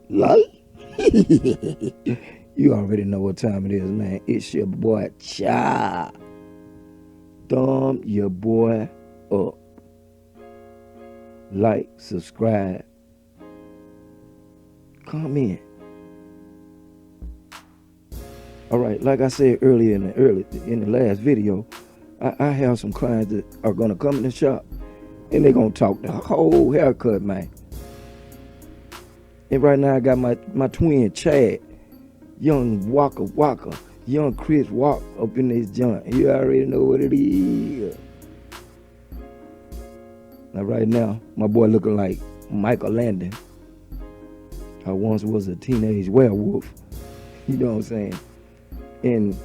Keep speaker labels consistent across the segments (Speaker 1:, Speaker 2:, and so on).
Speaker 1: Like, you already know what time it is, man. It's your boy Cha. Thumb your boy up. Like, subscribe, comment. All right, like I said earlier in the last video, I have some clients that are gonna come in the shop and they're gonna talk the whole haircut, man. And right now I got my twin Chad, young Waka, young Chris Walk up in this joint. You already know what it is. Now right now, my boy looking like Michael Landon. I once was a teenage werewolf. You know what I'm saying? And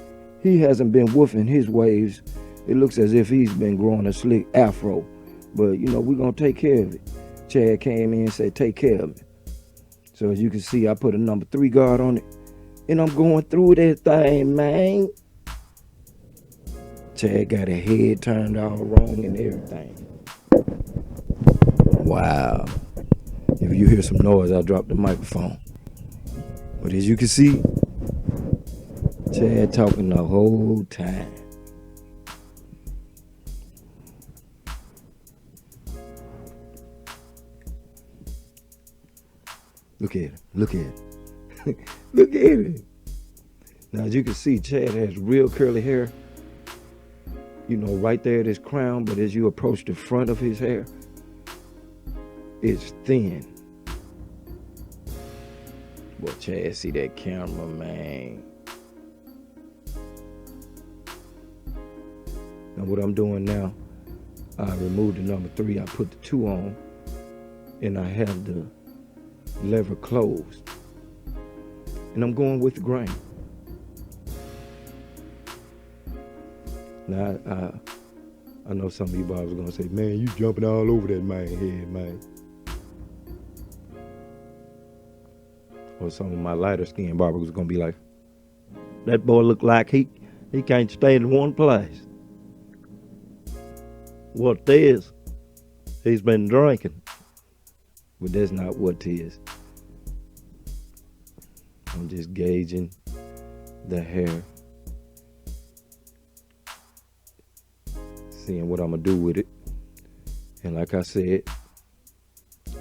Speaker 1: he hasn't been woofing his waves. It looks as if he's been growing a slick afro. But you know, we're gonna take care of it. Chad came in and said, take care of me. So as you can see, I put a number 3 guard on it. And I'm going through that thing, man. Chad got his head turned all wrong and everything. Wow. If you hear some noise, I'll drop the microphone. But as you can see, Chad talking the whole time. Look at it. Look at it. Look at it. Now, as you can see, Chad has real curly hair. You know, right there at his crown. But as you approach the front of his hair, it's thin. Boy, Chad, see that camera, man. Now, what I'm doing now, I removed the number 3. I put the 2 on. And I have the lever closed. And I'm going with the grain. Now, I know some of you barbers are going to say, man, you jumping all over that man's head, man. Or some of my lighter skinned barbers are going to be like, that boy look like he can't stay in one place. What it is, he's been drinking. But that's not what it is. I'm just gauging the hair, seeing what I'm gonna do with it. And like I said,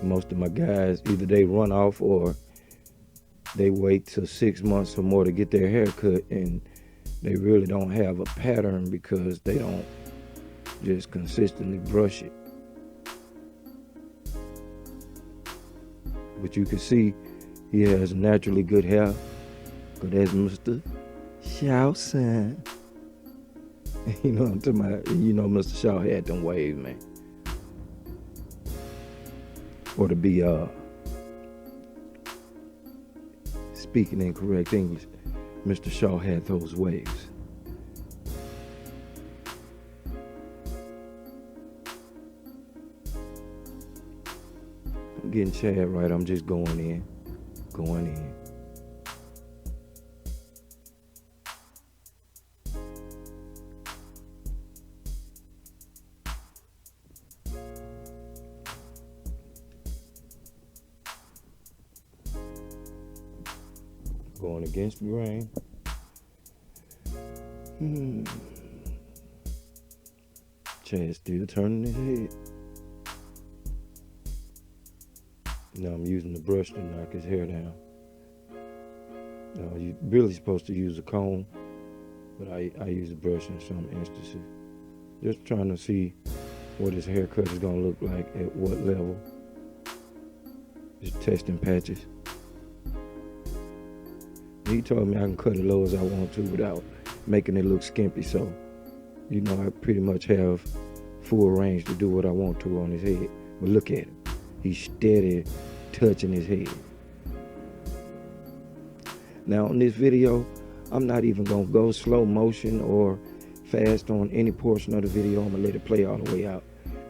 Speaker 1: most of my guys, either they run off or they wait till 6 months or more to get their hair cut, and they really don't have a pattern because they don't just consistently brush it. But you can see he has naturally good hair. But that's Mr. Shaw son. You know what I'm talking about? You know Mr. Shaw had them waves, man. Or to be speaking in correct English, Mr. Shaw had those waves. I'm getting Chad right. I'm just going in. Going against the grain. Chad's still turning his head. Now I'm using the brush to knock his hair down. You're really supposed to use a comb, but I use a brush in some instances. Just trying to see what his haircut is going to look like at what level. Just testing patches. He told me I can cut it low as I want to without making it look skimpy, so you know I pretty much have full range to do what I want to on his head. But look at him. He's steady touching his head. Now in this video, I'm not even gonna go slow motion or fast on any portion of the video. I'm gonna let it play all the way out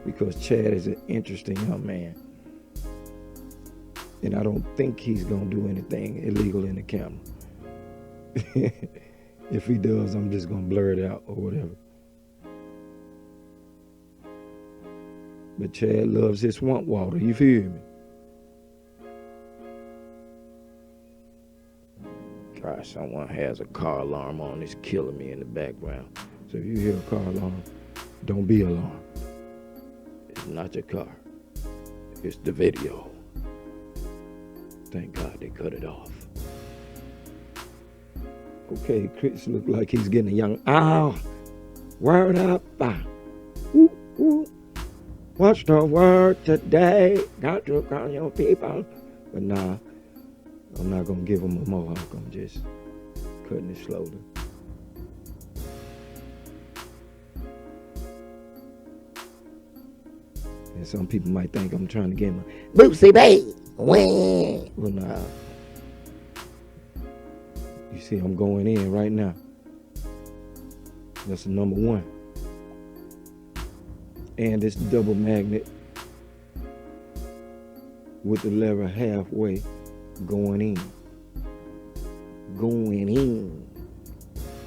Speaker 1: because Chad is an interesting young man. And I don't think he's gonna do anything illegal in the camera. If he does, I'm just gonna blur it out or whatever. But Chad loves his swamp water, you feel me? Right, someone has a car alarm on. It's killing me in the background. So if you hear a car alarm, don't be alarmed. It's not your car. It's the video. Thank God they cut it off. Okay, Chris look like he's getting a young. Ow! Word up! Woo, woo. What's the word today? Got to call your people. But nah, I'm not gonna give him a mohawk. I'm just cutting it slowly. And some people might think I'm trying to get him a Boosie Bay. Well, nah. You see, I'm going in right now. That's the number one. And it's double magnet with the lever halfway going in. Going in.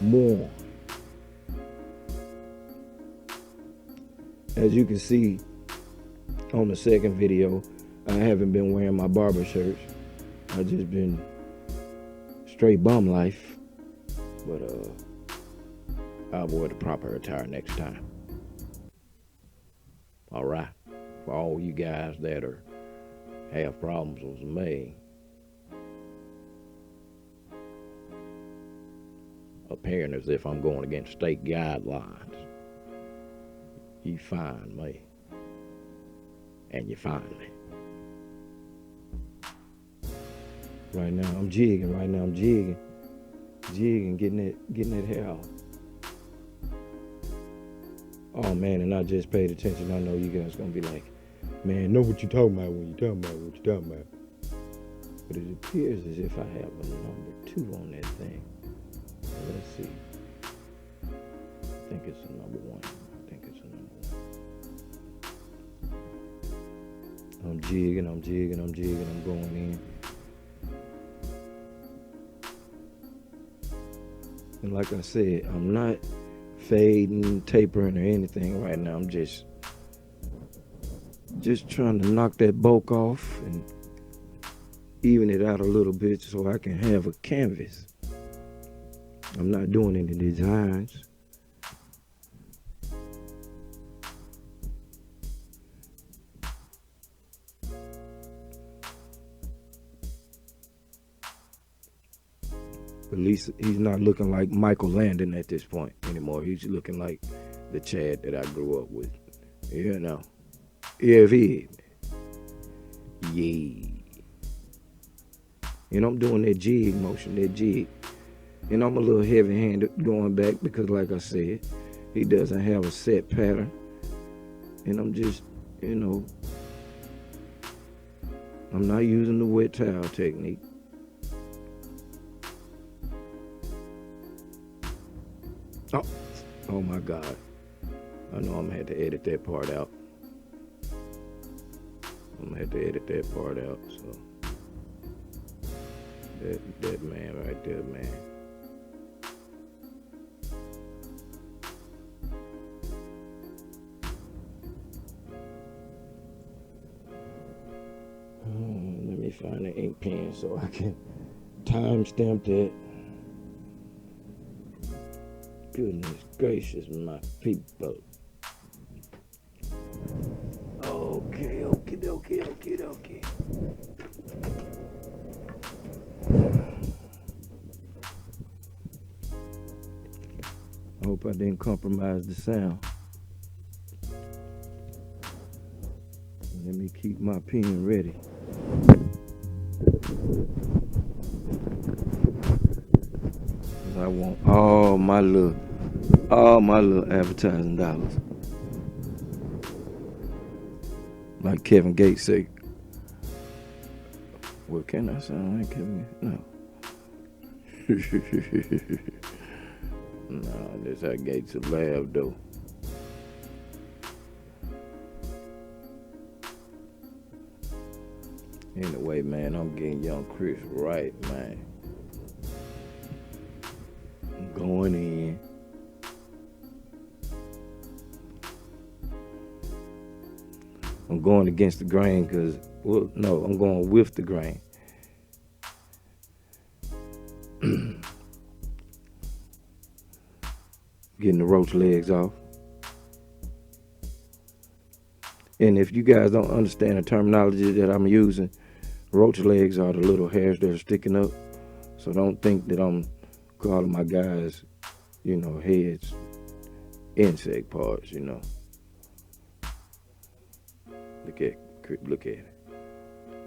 Speaker 1: More. As you can see on the second video, I haven't been wearing my barber shirts. I just been straight bum life. But I'll wear the proper attire next time. All right, for all you guys that have problems with me, appearing as if I'm going against state guidelines, you find me, and you find me. Right now I'm jigging. Getting that hair off. Oh man, and I just paid attention. I know you guys gonna be like, man, know what you're talking about when you're talking about what you're talking about. But it appears as if I have a number 2 on that thing. Let's see. I think it's a number 1. I'm jigging, I'm going in. And like I said, I'm not fading, tapering, or anything right now. I'm just trying to knock that bulk off and even it out a little bit so I can have a canvas. I'm not doing any designs. At least he's not looking like Michael Landon at this point anymore. He's looking like the Chad that I grew up with. You know. Yeah, yeah. And I'm doing that jig motion, that jig. And I'm a little heavy-handed going back because, like I said, he doesn't have a set pattern. And I'm just, I'm not using the wet towel technique. Oh my God. I know I'm gonna have to edit that part out. So that man right there, man. Let me find an ink pen so I can timestamp that. Goodness gracious, my people. Okay. I hope I didn't compromise the sound. Let me keep my pen ready. I want all my little advertising dollars. Like Kevin Gates say. Well, can I sound like Kevin? No. Nah, that's how Gates will laugh though. Anyway, man, I'm getting young Chris right, man. I'm going in. I'm going against the grain because, I'm going with the grain. Getting the roach legs off. And if you guys don't understand the terminology that I'm using, roach legs are the little hairs that are sticking up. So don't think that I'm calling my guys, heads insect parts, Look at it. Look at it.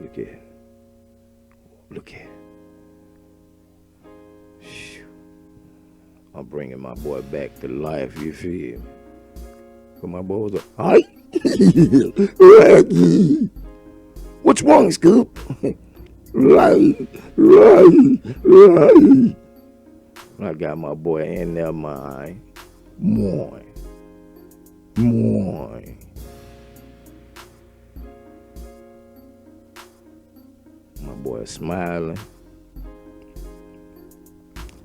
Speaker 1: Look at it. Look at it. Shoo. I'm bringing my boy back to life, you feel me? But my boys are, hi! What's wrong, Scoop? Right. I got my boy in there, mine. Moin. My boy smiling.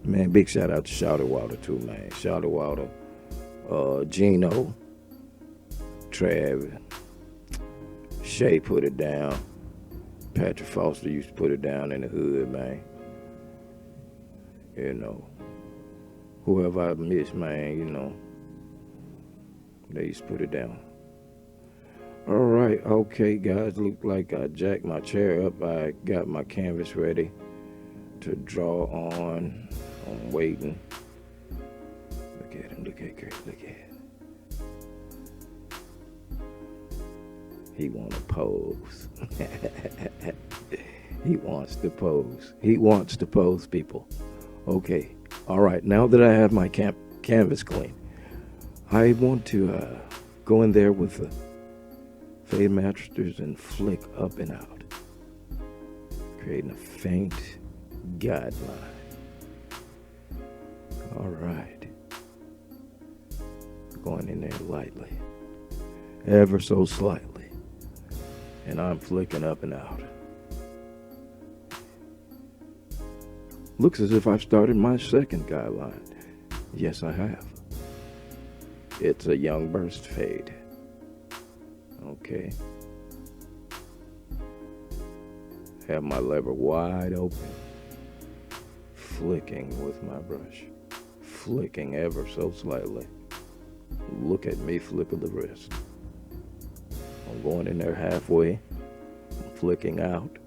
Speaker 1: Man, big shout out to Shouty Water too, man. Shouty Water, Gino, Travis, Shay put it down. Patrick Foster used to put it down in the hood, man. Whoever I miss, man, they used to put it down. All right, okay, guys. Look like I jacked my chair up. I got my canvas ready to draw on. I'm waiting. Look at him. Look at Kurt. Look at him. He want to pose. He wants to pose. He wants to pose, people. Okay. All right. Now that I have my canvas clean, I want to go in there with the fade mattresses and flick up and out, creating a faint guideline. All right. Going in there lightly, ever so slightly, and I'm flicking up and out. Looks as if I've started my second guideline. Yes, I have. It's a young burst fade. Okay. Have my lever wide open. Flicking with my brush. Flicking ever so slightly. Look at me flicker the wrist. I'm going in there halfway. I'm flicking out.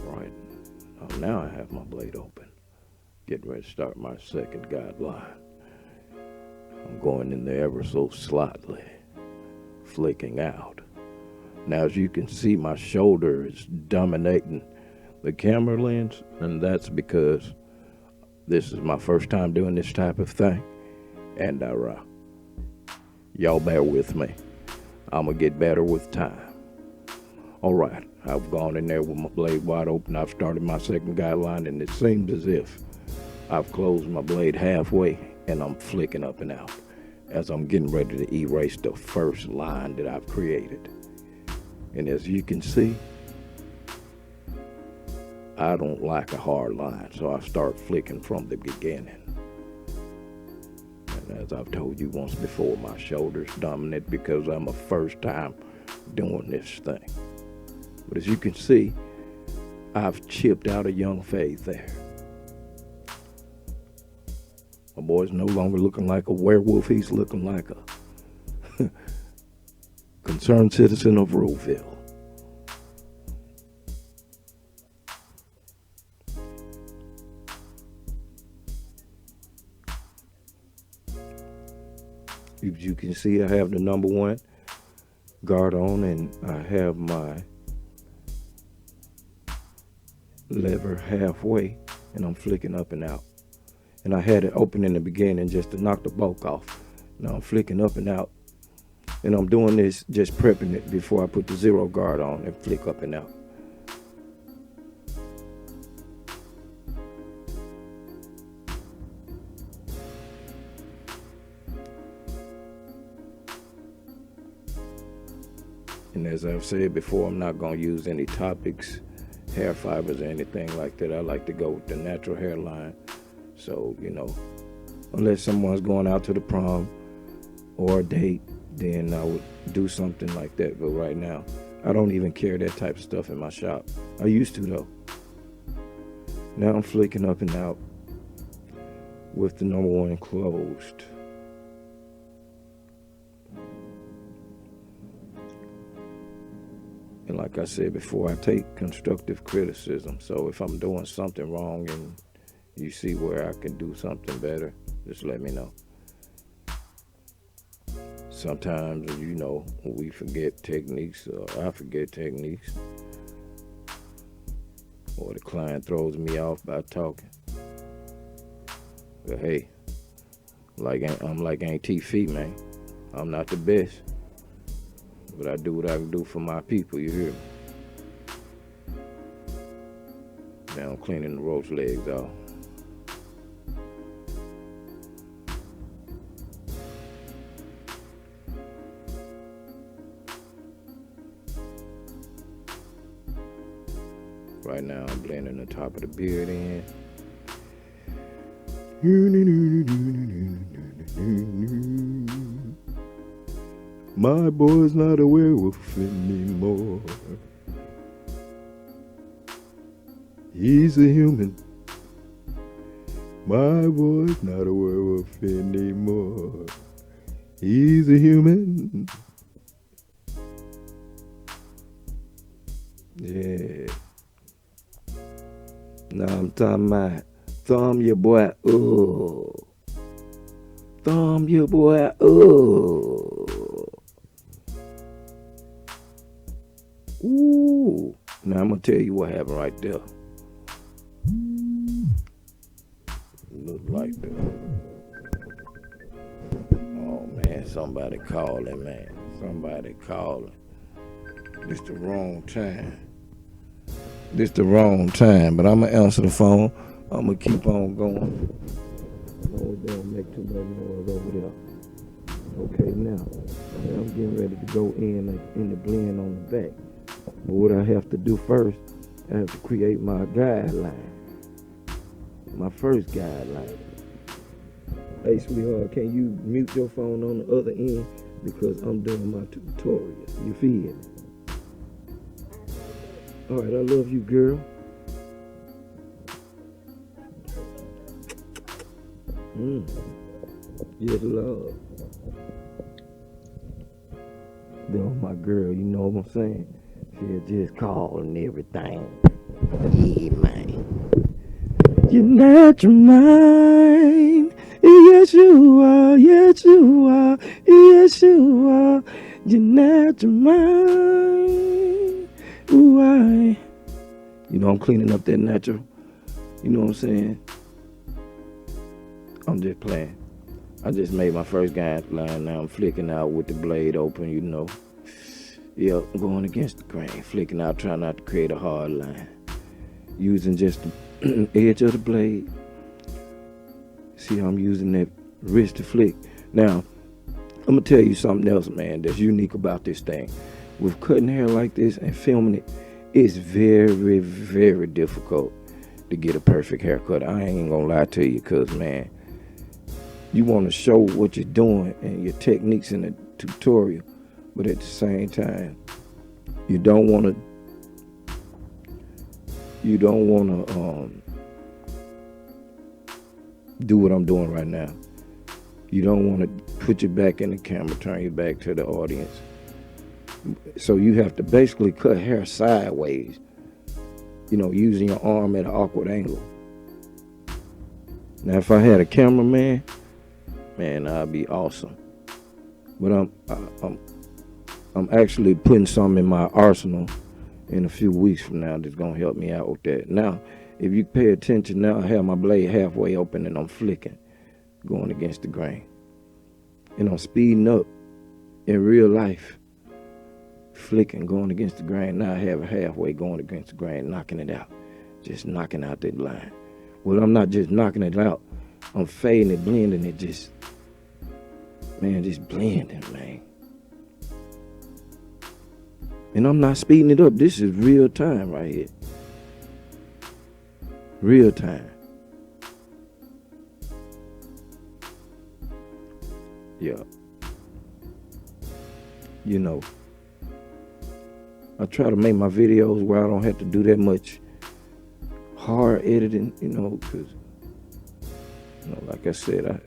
Speaker 1: Right. Now I have my blade open. Getting ready to start my second guideline. I'm going in there ever so slightly, flicking out. Now, as you can see, my shoulder is dominating the camera lens, and that's because this is my first time doing this type of thing, and y'all bear with me. I'm gonna get better with time. All right, I've gone in there with my blade wide open. I've started my second guideline, and it seems as if I've closed my blade halfway, and I'm flicking up and out as I'm getting ready to erase the first line that I've created. And as you can see, I don't like a hard line, so I start flicking from the beginning. And as I've told you once before, my shoulder's dominant because I'm a first time doing this thing. But as you can see, I've chipped out a young fade there. My boy's no longer looking like a werewolf. He's looking like a concerned citizen of Ruleville. As you can see, I have the number 1 guard on, and I have my lever halfway, and I'm flicking up and out. And I had it open in the beginning just to knock the bulk off. Now I'm flicking up and out. And I'm doing this, just prepping it before I put the 0 guard on and flick up and out. And as I've said before, I'm not going to use any topics, hair fibers, or anything like that. I like to go with the natural hairline. So, unless someone's going out to the prom or a date, then I would do something like that. But right now, I don't even carry that type of stuff in my shop. I used to, though. Now I'm flicking up and out with the number one closed. And like I said before, I take constructive criticism. So if I'm doing something wrong and you see where I can do something better, just let me know. Sometimes, we forget techniques, or I forget techniques, or the client throws me off by talking. But hey, I'm like Aunt T-Feet, man. I'm not the best, but I do what I can do for my people, you hear me? Now I'm cleaning the roach legs off. Right now I'm blending the top of the beard in. My boy's not a werewolf anymore. He's a human. My boy's not a werewolf anymore. He's a human. Yeah. Now I'm talking about thumb your boy, oh. Thumb your boy, oh. Ooh. Now I'm gonna tell you what happened right there. Look like that. Oh man, somebody calling, man. Somebody calling. This the wrong time. But I'm gonna answer the phone. I'm gonna keep on going. Oh, don't make too much noise over there. Okay, now I'm getting ready to go in the blend on the back. But what I have to do first, I have to create my guideline. My first guideline. Hey, sweetheart, can you mute your phone on the other end? Because I'm doing my tutorial. You feel me? All right, I love you, girl. Yes, love. That's my girl, you know what I'm saying? She'll just call and everything. Yeah, man. You're not your mind. Yes, you are. Yes, you are. Yes, you are. You're not your mind. Ooh, I'm cleaning up that natural. You know what I'm saying? I'm just playing. I just made my first guideline. Now I'm flicking out with the blade open, Yep, going against the grain. Flicking out, trying not to create a hard line. Using just the edge of the blade. See how I'm using that wrist to flick. Now, I'm going to tell you something else, man, that's unique about this thing. With cutting hair like this and filming it, it's very, very difficult to get a perfect haircut. I ain't going to lie to you because, man, you want to show what you're doing and your techniques in the tutorial, but at the same time, you don't want to do what I'm doing right now. You don't want to put your back in the camera, turn your back to the audience. So you have to basically cut hair sideways, using your arm at an awkward angle. Now, if I had a cameraman, man, I'd be awesome. But I'm actually putting some in my arsenal in a few weeks from now that's gonna help me out with that. Now, if you pay attention, now I have my blade halfway open and I'm flicking, going against the grain. And I'm speeding up in real life, flicking, going against the grain. Now I have it halfway going against the grain, knocking it out, just knocking out that line. Well, I'm not just knocking it out, I'm fading it, blending it, just blending, man. And I'm not speeding it up. This is real time right here. Real time. Yeah. I try to make my videos where I don't have to do that much hard editing, because, like I said, I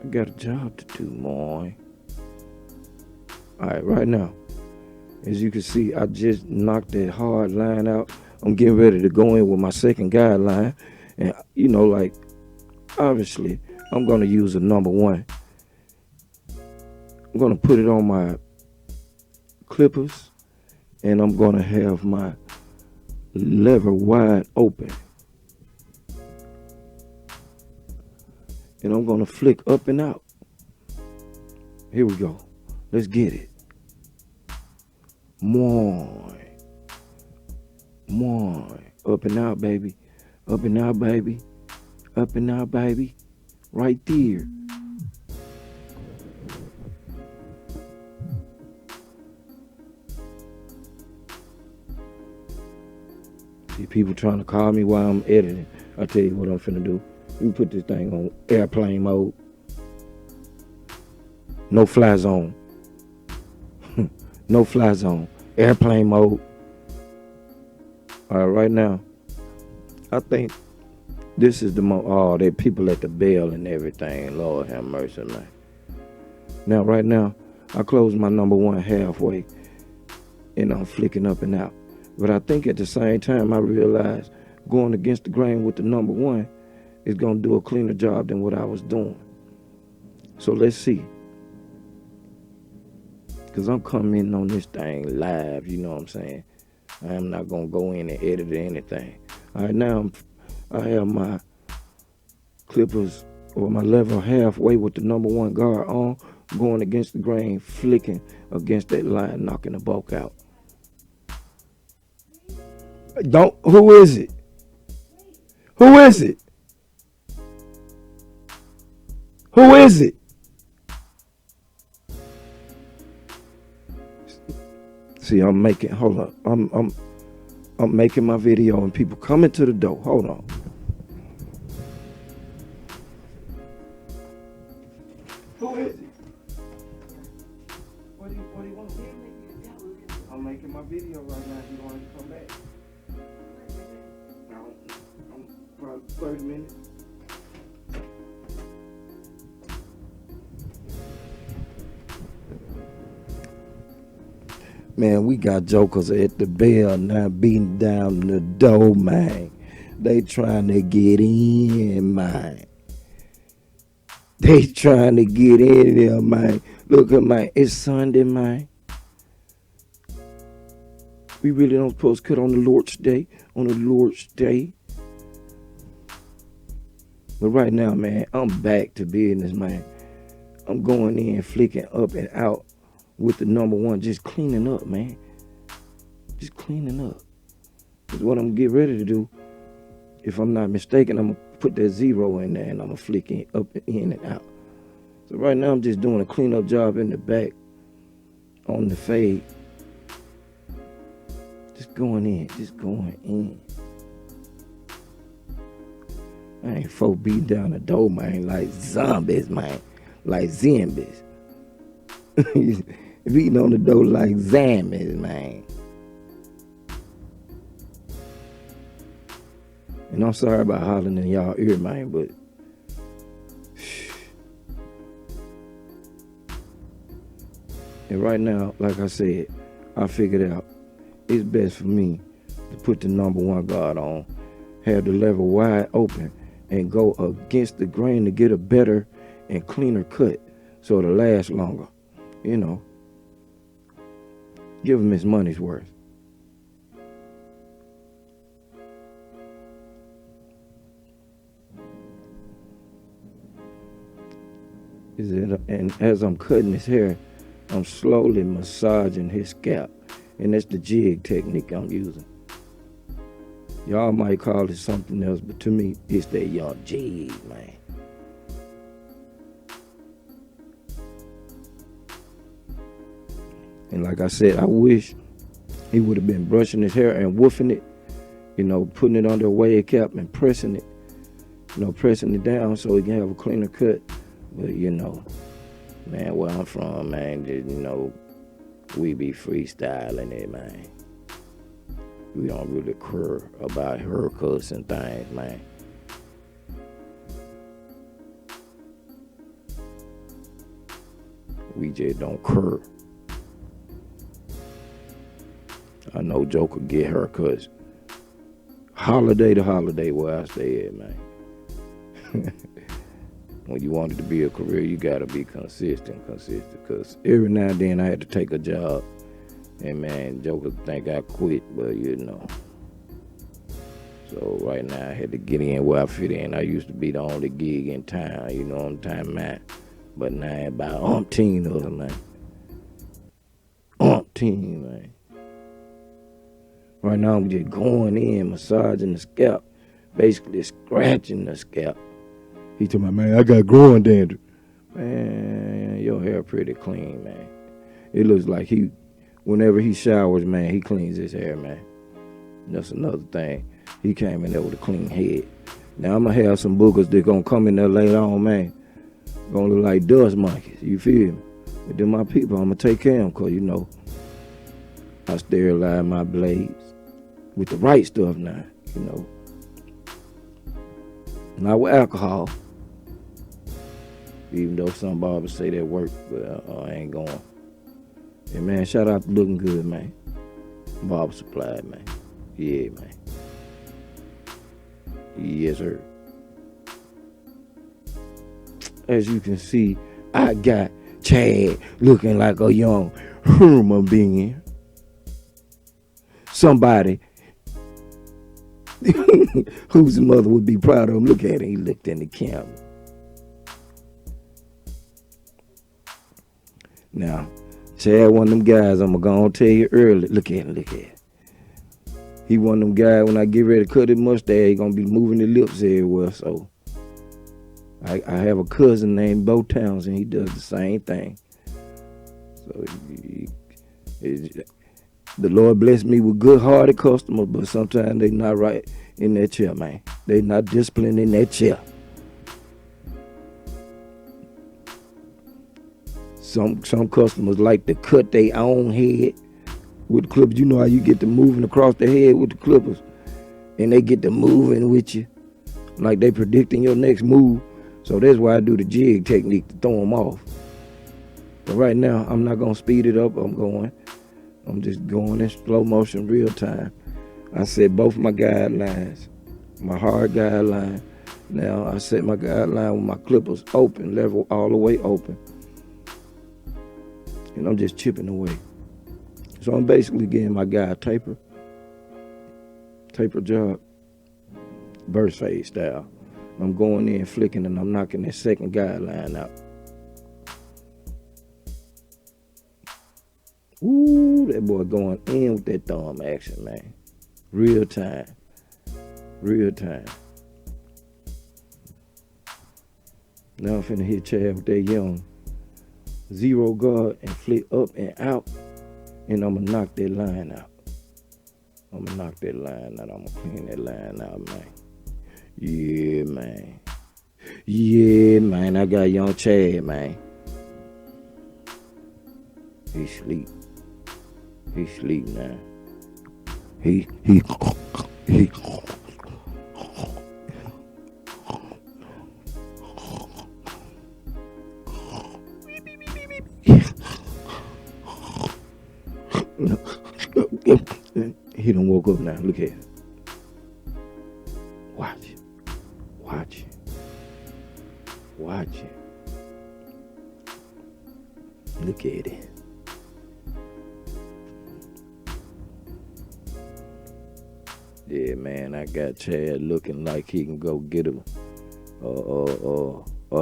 Speaker 1: got a job to do, boy. All right, right now, as you can see, I just knocked that hard line out. I'm getting ready to go in with my second guideline. And, like, obviously, I'm going to use a number 1. I'm going to put it on my clippers, and I'm going to have my lever wide open. And I'm going to flick up and out. Here we go. Let's get it. More. Up and out, baby. Up and out, baby. Up and out, baby. Right there. See people trying to call me while I'm editing. I'll tell you what I'm finna do. Let me put this thing on airplane mode. No fly zone. No fly zone. Airplane mode. All right, right now, I think this is the most, they people at the bell and everything. Lord have mercy, man. Now, right now, I close my number 1 halfway, and I'm flicking up and out. But I think at the same time, I realized going against the grain with the number 1 is going to do a cleaner job than what I was doing. So let's see. Because I'm coming on this thing live, you know what I'm saying? I am not going to go in and edit or anything. All right, now I have my clippers or my lever halfway with the number 1 guard on, going against the grain, flicking against that line, knocking the bulk out. Who is it? Who is it? Who is it? See, I'm making, hold on. I'm making my video and people coming to the door. Hold on. Who is it? What do you want? I'm making my video right now. You want to come back? I'm probably 30 minutes. Man, we got jokers at the bell now beating down the door, man. They trying to get in, man. They trying to get in there, man. Look at man, it's Sunday, man. We really don't supposed to cut on the Lord's Day, But right now, man, I'm back to business, man. I'm going in, flicking up and out with the number 1, just cleaning up, man. Just cleaning up. Because what I'm going to get ready to do, if I'm not mistaken, I'm going to put that 0 in there and I'm going to flick it up, in and out. So right now I'm just doing a cleanup job in the back on the fade. Just going in. I ain't folk beating down the door, man, like zombies, man. Like zombies. Beating on the door like zombies, man. And I'm sorry about hollering in y'all ear, man, but and right now, like I said, I figured out it's best for me to put the number 1 guard on, have the lever wide open, and go against the grain to get a better and cleaner cut so it'll last longer. You know, give him his money's worth. And as I'm cutting his hair, I'm slowly massaging his scalp. And that's the jig technique I'm using. Y'all might call it something else, but to me, it's that young jig, man. And like I said, I wish he would have been brushing his hair and woofing it, putting it under a wave cap and pressing it, pressing it down so he can have a cleaner cut. But, man, where I'm from, man, just, we be freestyling it, man. We don't really care about haircuts and things, man. We just don't care. I know Joker get haircuts holiday to holiday where I stay at, man. When you want it to be a career, you gotta be consistent. Cause every now and then I had to take a job, and man, Joker think I quit, but you know. So right now I had to get in where I fit in. I used to be the only gig in town, you know, on time, man. But now about umpteen of them, man. Umpteen, man. Right now I'm just going in, massaging the scalp, basically scratching the scalp. He told me, man, I got growing dandruff. Man, your hair pretty clean, man. It looks like whenever he showers, man, he cleans his hair, man. That's another thing. He came in there with a clean head. Now I'm gonna have some boogers that gonna come in there later on, man. Gonna look like dust monkeys, you feel me? But then my people, I'm gonna take care of them, cause you know, I sterilize my blades with the right stuff now, you know. Not with alcohol. Even though some barbers say that work, but I ain't going. And man, shout out to Looking Good, man. Barber Supply, man. Yeah, man. Yes, sir. As you can see, I got Chad looking like a young human being. Somebody whose mother would be proud of him. Look at him. He looked in the camera. Now, Chad one of them guys, I'm going to tell you early. Look at him. He one of them guys, when I get ready to cut his mustache, he going to be moving his lips everywhere. So, I have a cousin named Bo Townsend. He does the same thing. So, the Lord bless me with good-hearted customers, but sometimes they not right in that chair, man. They not disciplined in that chair. Some customers like to cut their own head with the clippers. You know how you get to moving across the head with the clippers, and they get to moving with you like they predicting your next move. So that's why I do the jig technique to throw them off. But right now, I'm not gonna speed it up. I'm just going in slow motion, real time. I set both my guidelines, my hard guideline. Now I set my guideline with my clippers open, level all the way open. And I'm just chipping away. So I'm basically getting my guy taper job, burst fade style. I'm going in, flicking, and I'm knocking that second guideline out. Ooh, that boy going in with that thumb action, man. Real time. Now I'm finna hit Chad with that young zero guard and flick up and out, and I'm gonna knock that line out. I'm gonna clean that line out, man. Yeah, man. I got young Chad, man. He sleep now. He He done woke up now. Look at it. Watch it. Look at it. Yeah, man, I got Chad looking like he can go get a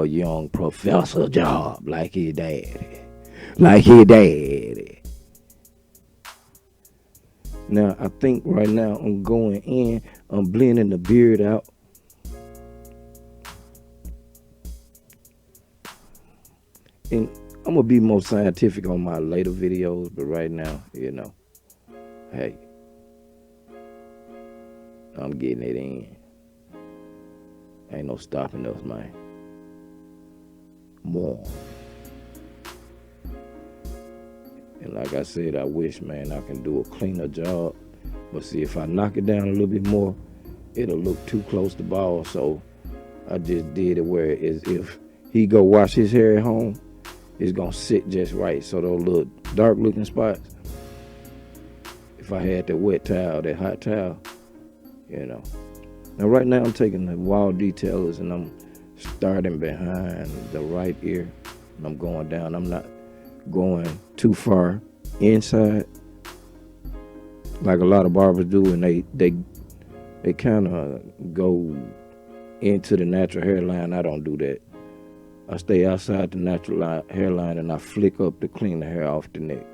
Speaker 1: young professor job like his daddy. Now, I think right now I'm going in, I'm blending the beard out. And I'm going to be more scientific on my later videos, but right now, you know, hey, I'm getting it in. Ain't no stopping us, man. More. And like I said, I wish, man, I can do a cleaner job But see, if I knock it down a little bit more, it'll look too close to bald. So I just did it where it's, if he go wash his hair at home, it's gonna sit just right. So those little dark looking spots, if I had that wet towel, that hot towel, you know. Now right now I'm taking the wall detailers and I'm starting behind the right ear. And I'm going down. I'm not going too far inside like a lot of barbers do, and they kind of go into the natural hairline. I don't do that. I stay outside the natural hairline and I flick up to clean the hair off the neck.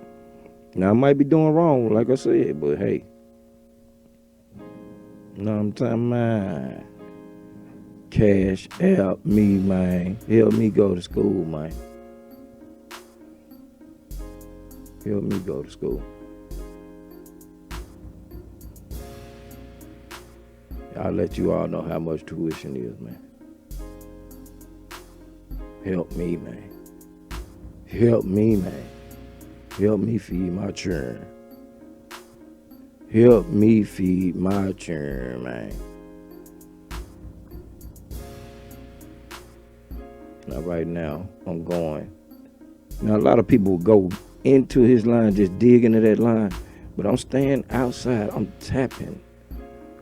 Speaker 1: Now I might be doing wrong, like I said, but hey, you know what I'm talking about? Cash help me, man. Help me go to school, man. Help me go to school. I'll let you all know how much tuition is, man. Help me, man. Help me, man. Help me feed my children. Help me feed my children, man. Now, right now, I'm going. Now, a lot of people go into his line, just dig into that line. But I'm staying outside. I'm tapping.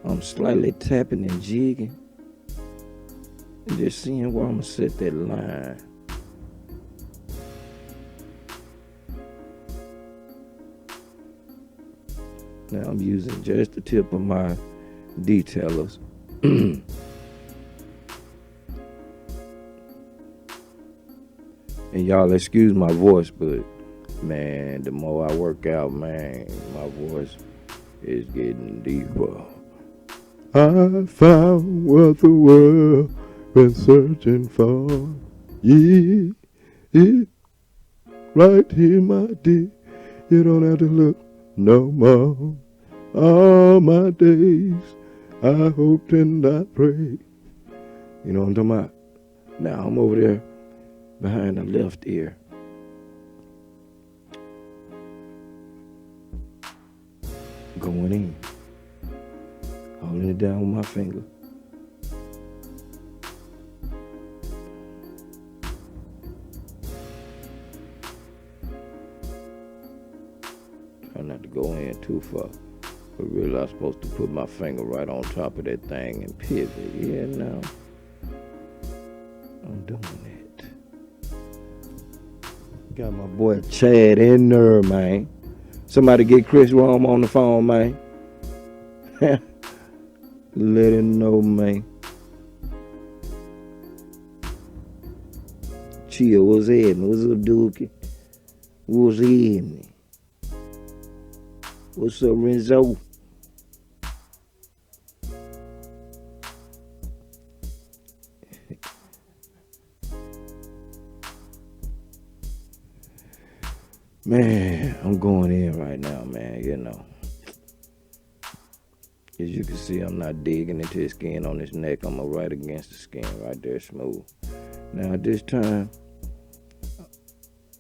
Speaker 1: I'm slightly tapping and jigging. And just seeing where I'm going to set that line. Now I'm using just the tip of my detailers. And y'all excuse my voice, but man, the more I work out, man, my voice is getting deeper. I found what the world been searching for. Yeah, yeah, right here, my dear. You don't have to look no more. All my days, I hoped and I prayed. You know what I'm talking about? Now I'm over there behind the left ear. Going in. Holding it down with my finger. Try not to go in too far. But really I'm supposed to put my finger right on top of that thing and pivot. Yeah, now I'm doing it. Got my boy Chad in there, man. Somebody get Chris Rome on the phone, man. Let him know, man. Chill, what's happening? What's up, Dookie? What's happening? What's up, Renzo? Man, I'm going in right now, man, you know. As you can see, I'm not digging into his skin on his neck. I'm right against the skin right there, smooth. Now, at this time,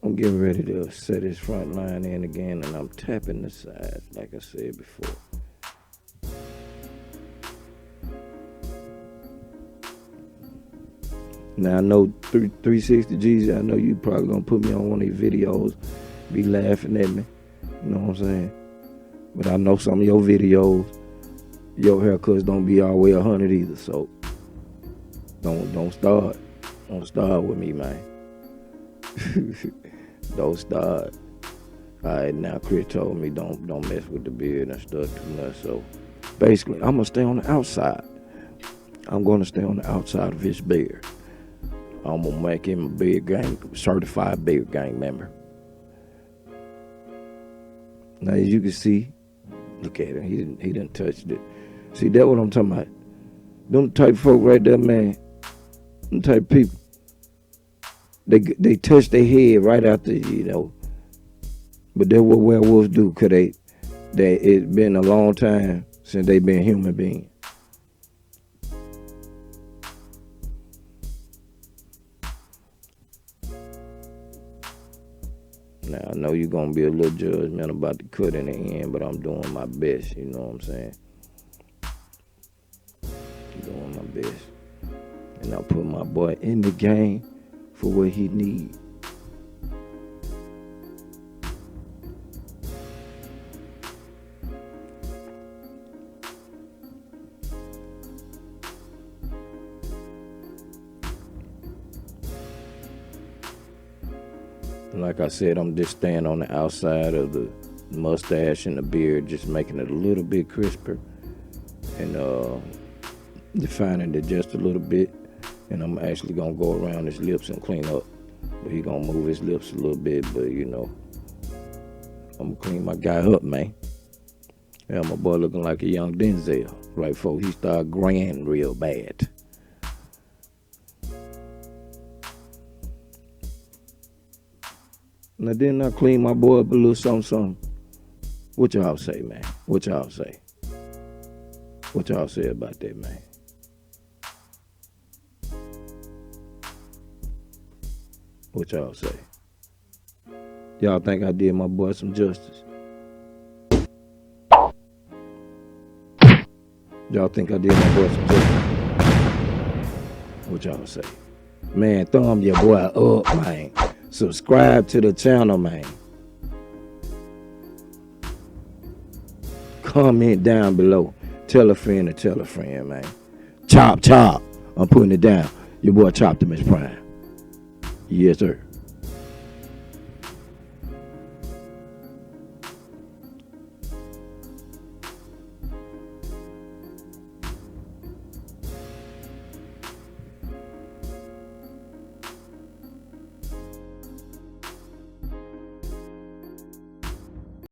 Speaker 1: I'm getting ready to set his front line in again, and I'm tapping the sides, like I said before. Now, I know 360 G's, I know you probably going to put me on one of these videos, be laughing at me, you know what I'm saying? But I know some of your videos, your haircuts don't be all the way 100 either, so don't start with me, man. Don't start. Alright, now Chris told me don't mess with the beard and stuff too much, so basically I'm gonna stay on the outside. I'm gonna stay on the outside of his beard. I'm gonna make him a beard gang, certified beard gang member. Now as you can see, look at him, he done touched it. See, that's what I'm talking about. Them type folk right there, man. Them type people. They touch their head right after, you know. But that's what werewolves do, cause it's been a long time since they been human beings. Now, I know you're going to be a little judgmental about the cut in the end, but I'm doing my best, you know what I'm saying? Doing my best. And I put my boy in the game for what he needs. Like I said, I'm just staying on the outside of the mustache and the beard, just making it a little bit crisper and defining it just a little bit. And I'm actually gonna go around his lips and clean up. But he gonna move his lips a little bit, but you know, I'm gonna clean my guy up, man. Yeah, my boy looking like a young Denzel, right before he start graying real bad. Now didn't I clean my boy up a little something? What y'all say, man? What y'all say? What y'all say about that, man? What y'all say? Y'all think I did my boy some justice? Y'all think I did my boy some justice? What y'all say? Man, thumb your boy up, man. Subscribe to the channel, man. Comment down below. Tell a friend to tell a friend, man. Chop, chop. I'm putting it down. Your boy Choptimus Prime. Yes, sir.